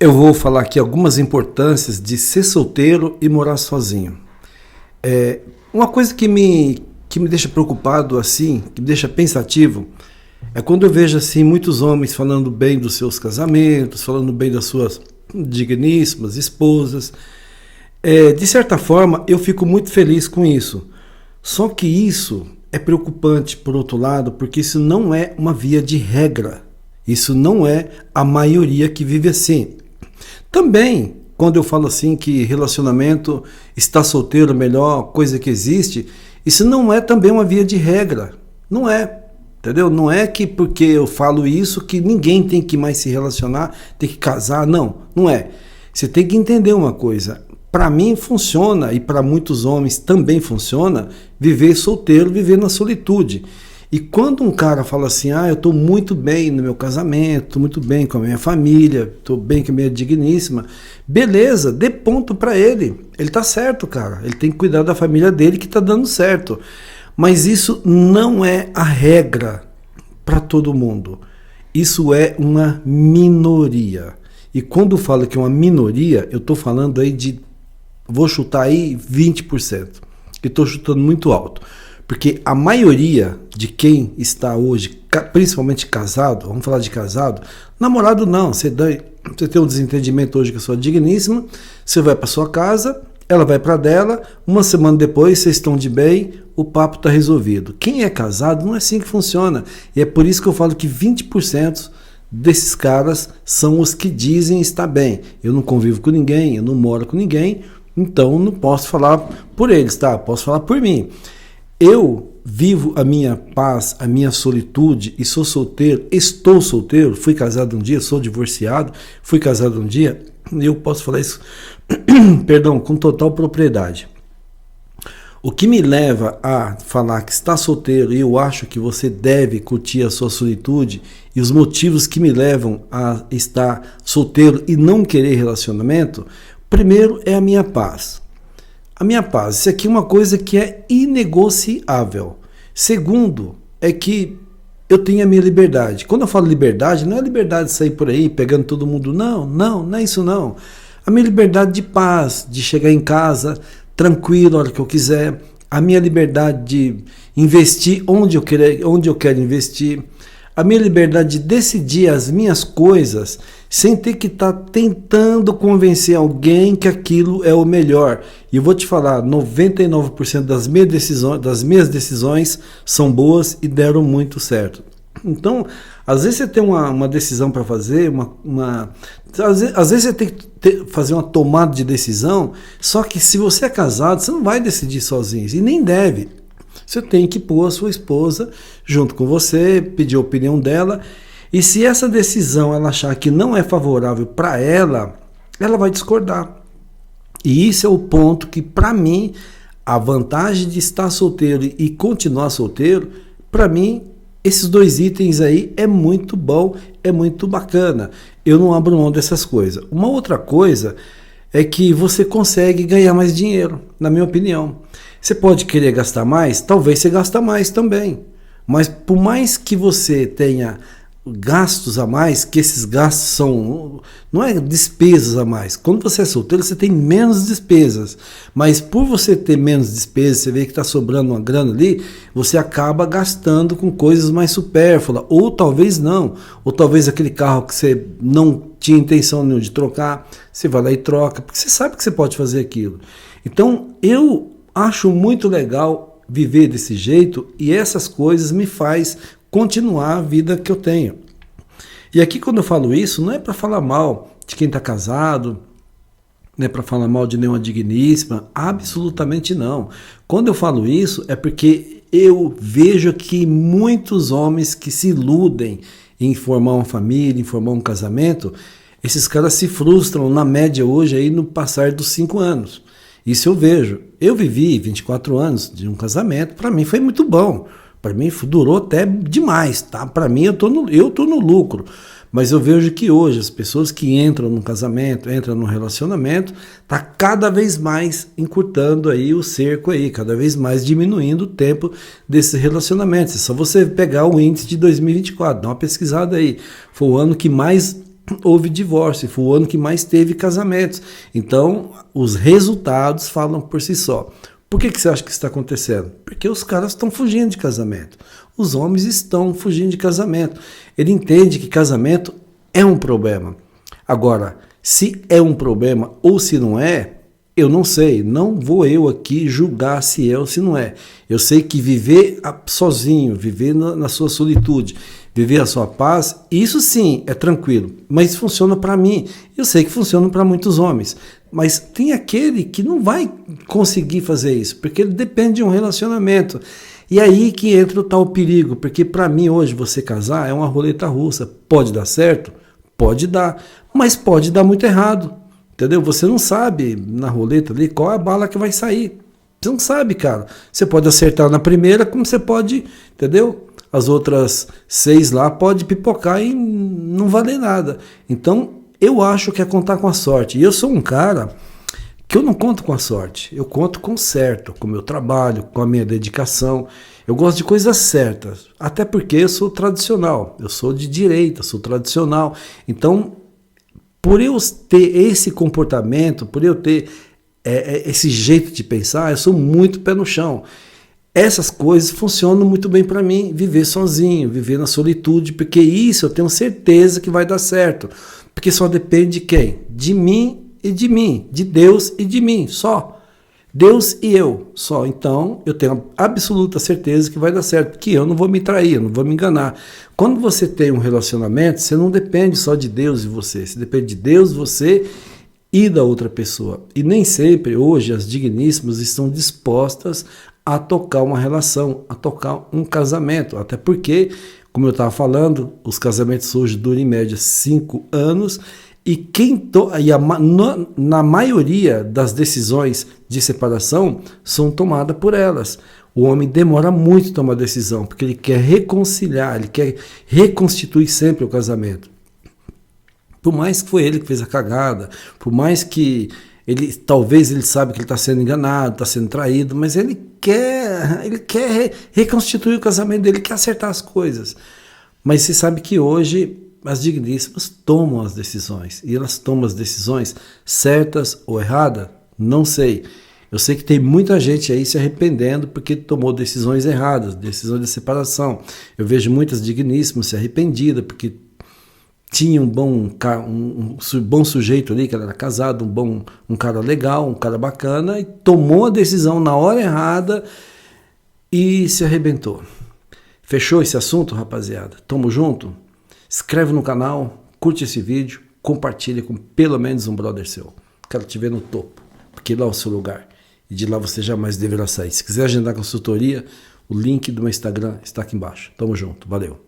Eu vou falar aqui algumas importâncias de ser solteiro e morar sozinho. Uma coisa que me deixa preocupado assim, que me deixa pensativo, é quando eu vejo assim muitos homens falando bem dos seus casamentos, falando bem das suas digníssimas esposas. De certa forma, eu fico muito feliz com isso. Só que isso é preocupante, por outro lado, porque isso não é uma via de regra. Isso não é a maioria que vive assim. Também, quando eu falo assim que relacionamento, estar solteiro é a melhor coisa que existe, isso não é também uma via de regra. Não é, entendeu? Não é que porque eu falo isso que ninguém tem que mais se relacionar, tem que casar. Não, não é. Você tem que entender uma coisa. Para mim funciona, e para muitos homens também funciona, viver solteiro, viver na solitude. E quando um cara fala assim, eu estou muito bem no meu casamento, estou muito bem com a minha família, estou bem com a minha digníssima, beleza, dê ponto para ele. Ele está certo, cara. Ele tem que cuidar da família dele que está dando certo. Mas isso não é a regra para todo mundo. Isso é uma minoria. E quando eu falo que é uma minoria, eu estou falando aí vou chutar aí 20%. E estou chutando muito alto. Porque a maioria de quem está hoje, principalmente casado, vamos falar de casado, namorado não, você tem um desentendimento hoje com a sua digníssima, você vai para sua casa, ela vai para dela, uma semana depois vocês estão de bem, o papo está resolvido. Quem é casado não é assim que funciona. E é por isso que eu falo que 20% desses caras são os que dizem estar bem. Eu não convivo com ninguém, eu não moro com ninguém, então não posso falar por eles, tá? Posso falar por mim. Eu vivo a minha paz, a minha solitude e sou solteiro, estou solteiro, fui casado um dia, sou divorciado, fui casado um dia, e eu posso falar isso, perdão, com total propriedade. O que me leva a falar que está solteiro e eu acho que você deve curtir a sua solitude e os motivos que me levam a estar solteiro e não querer relacionamento, primeiro é a minha paz. A minha paz, isso aqui é uma coisa que é inegociável. Segundo, é que eu tenho a minha liberdade. Quando eu falo liberdade, não é liberdade de sair por aí pegando todo mundo, não é isso não. A minha liberdade de paz, de chegar em casa tranquilo a hora que eu quiser, a minha liberdade de investir onde eu quero investir, a minha liberdade de decidir as minhas coisas sem ter que estar tentando convencer alguém que aquilo é o melhor. E eu vou te falar, 99% das minhas decisões são boas e deram muito certo. Então, às vezes você tem uma decisão para fazer, às vezes você tem que fazer uma tomada de decisão, só que se você é casado, você não vai decidir sozinho, e nem deve. Você tem que pôr a sua esposa junto com você, pedir a opinião dela, e se essa decisão ela achar que não é favorável para ela, ela vai discordar. E isso é o ponto que, para mim, a vantagem de estar solteiro e continuar solteiro, para mim, esses dois itens aí é muito bom, é muito bacana. Eu não abro mão dessas coisas. Uma outra coisa é que você consegue ganhar mais dinheiro, na minha opinião. Você pode querer gastar mais? Talvez você gasta mais também. Mas por mais que você tenha gastos a mais, que esses gastos não é despesas a mais. Quando você é solteiro, você tem menos despesas. Mas por você ter menos despesas, você vê que está sobrando uma grana ali, você acaba gastando com coisas mais supérfluas. Ou talvez não. Ou talvez aquele carro que você não tinha intenção nenhuma de trocar, você vai lá e troca, porque você sabe que você pode fazer aquilo. Então, eu acho muito legal viver desse jeito e essas coisas me faz continuar a vida que eu tenho. E aqui quando eu falo isso, não é para falar mal de quem está casado, não é para falar mal de nenhuma digníssima, absolutamente não. Quando eu falo isso é porque eu vejo que muitos homens que se iludem em formar uma família, em formar um casamento, esses caras se frustram na média hoje aí no passar dos 5 anos. Isso eu vejo. Eu vivi 24 anos de um casamento, para mim foi muito bom. Para mim durou até demais, tá? Para mim eu tô no lucro. Mas eu vejo que hoje as pessoas que entram num casamento, entram num relacionamento, tá cada vez mais encurtando aí o cerco aí, cada vez mais diminuindo o tempo desses relacionamentos. É só você pegar o índice de 2024, dá uma pesquisada aí. Foi o ano que mais houve divórcio, foi o ano que mais teve casamentos. Então, os resultados falam por si só. Por que você acha que isso está acontecendo? Porque os caras estão fugindo de casamento. Os homens estão fugindo de casamento. Ele entende que casamento é um problema. Agora, se é um problema ou se não é, eu não sei. Não vou eu aqui julgar se é ou se não é. Eu sei que viver sozinho, viver na sua solitude, viver a sua paz, isso sim é tranquilo. Mas funciona para mim. Eu sei que funciona para muitos homens. Mas tem aquele que não vai conseguir fazer isso, porque ele depende de um relacionamento. E aí que entra o tal perigo, porque para mim hoje você casar é uma roleta russa. Pode dar certo? Pode dar, mas pode dar muito errado. Entendeu? Você não sabe na roleta ali qual é a bala que vai sair. Você não sabe, cara. Você pode acertar na primeira, como você pode, entendeu? As outras 6 lá pode pipocar e não valer nada. Então, eu acho que é contar com a sorte. E eu sou um cara que eu não conto com a sorte. Eu conto com o certo, com o meu trabalho, com a minha dedicação. Eu gosto de coisas certas. Até porque eu sou tradicional. Eu sou de direita, sou tradicional. Então, por eu ter esse comportamento, por eu ter esse jeito de pensar, eu sou muito pé no chão. Essas coisas funcionam muito bem para mim, viver sozinho, viver na solitude, porque isso eu tenho certeza que vai dar certo. Porque só depende de quem? De mim e de mim, de Deus e de mim, só. Deus e eu, só. Então, eu tenho absoluta certeza que vai dar certo, que eu não vou me trair, eu não vou me enganar. Quando você tem um relacionamento, você não depende só de Deus e você, você depende de Deus, você e da outra pessoa. E nem sempre, hoje, as digníssimas estão dispostas a tocar uma relação, a tocar um casamento, até porque, como eu estava falando, os casamentos hoje duram em média 5 anos, e na maioria das decisões de separação são tomadas por elas. O homem demora muito a tomar decisão, porque ele quer reconciliar, ele quer reconstituir sempre o casamento. Por mais que foi ele que fez a cagada, por mais que talvez ele sabe que ele está sendo enganado, está sendo traído, mas ele quer reconstituir o casamento dele, quer acertar as coisas. Mas você sabe que hoje as digníssimas tomam as decisões. E elas tomam as decisões certas ou erradas? Não sei. Eu sei que tem muita gente aí se arrependendo porque tomou decisões erradas, decisões de separação. Eu vejo muitas digníssimas se arrependidas porque tinha um bom sujeito ali, que era casado, um cara legal, um cara bacana, e tomou a decisão na hora errada e se arrebentou. Fechou esse assunto, rapaziada? Tamo junto? Inscreve no canal, curte esse vídeo, compartilha com pelo menos um brother seu. Quero te ver no topo, porque lá é o seu lugar. E de lá você jamais deverá sair. Se quiser agendar consultoria, o link do meu Instagram está aqui embaixo. Tamo junto, valeu.